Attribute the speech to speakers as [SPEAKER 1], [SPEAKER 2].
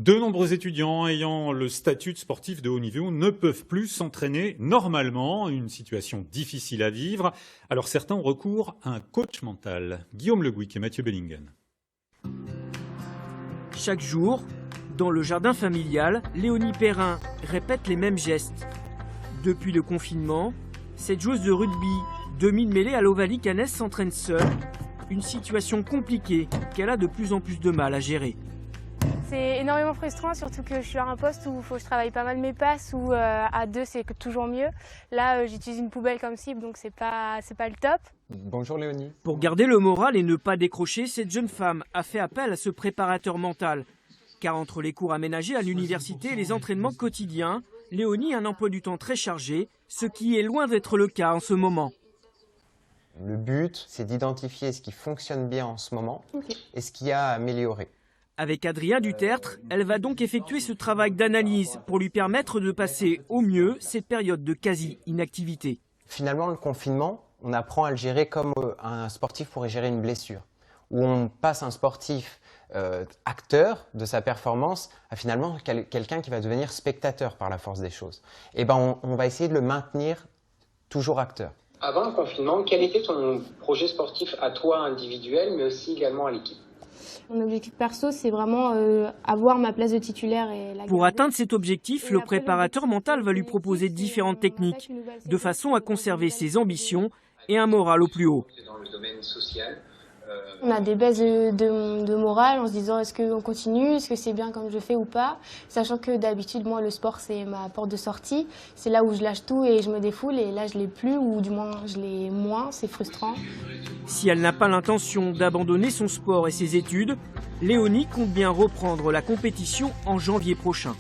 [SPEAKER 1] De nombreux étudiants ayant le statut de sportif de haut niveau ne peuvent plus s'entraîner normalement, une situation difficile à vivre. Alors certains ont recours à un coach mental. Guillaume Le Gouic et Mathieu Bellingen.
[SPEAKER 2] Chaque jour, dans le jardin familial, Léonie Perrin répète les mêmes gestes. Depuis le confinement, cette joueuse de rugby, demi-mêlée à l'Ovalie Cannes, s'entraîne seule. Une situation compliquée qu'elle a de plus en plus de mal à gérer.
[SPEAKER 3] C'est énormément frustrant, surtout que je suis à un poste où il faut que je travaille pas mal mes passes, où à deux c'est toujours mieux. Là, j'utilise une poubelle comme cible, donc c'est pas le top.
[SPEAKER 4] Bonjour Léonie.
[SPEAKER 2] Pour garder le moral et ne pas décrocher, cette jeune femme a fait appel à ce préparateur mental. Car entre les cours aménagés à l'université et les entraînements quotidiens, Léonie a un emploi du temps très chargé, ce qui est loin d'être le cas en ce moment.
[SPEAKER 4] Le but, c'est d'identifier ce qui fonctionne bien en ce moment et ce qu'il y a à améliorer.
[SPEAKER 2] Avec Adrien Dutertre, elle va donc effectuer ce travail d'analyse pour lui permettre de passer au mieux cette période de quasi-inactivité.
[SPEAKER 4] Finalement, le confinement, on apprend à le gérer comme un sportif pourrait gérer une blessure, où on passe un sportif acteur de sa performance à finalement quelqu'un qui va devenir spectateur par la force des choses. Et on va essayer de le maintenir toujours acteur.
[SPEAKER 5] Avant le confinement, quel était ton projet sportif à toi individuel, mais aussi également à l'équipe ?
[SPEAKER 3] Mon objectif perso, c'est vraiment avoir ma place de titulaire.
[SPEAKER 2] Pour atteindre cet objectif, le préparateur mental va lui proposer différentes techniques, de façon à conserver ses ambitions et un moral au plus haut.
[SPEAKER 5] Dans le domaine social,
[SPEAKER 3] on a des baisses de morale en se disant est-ce qu'on continue, est-ce que c'est bien comme je fais ou pas, sachant que d'habitude moi le sport c'est ma porte de sortie, c'est là où je lâche tout et je me défoule, et là je l'ai plus, ou du moins je l'ai moins, c'est frustrant.
[SPEAKER 2] Si elle n'a pas l'intention d'abandonner son sport et ses études, Léonie compte bien reprendre la compétition en janvier prochain.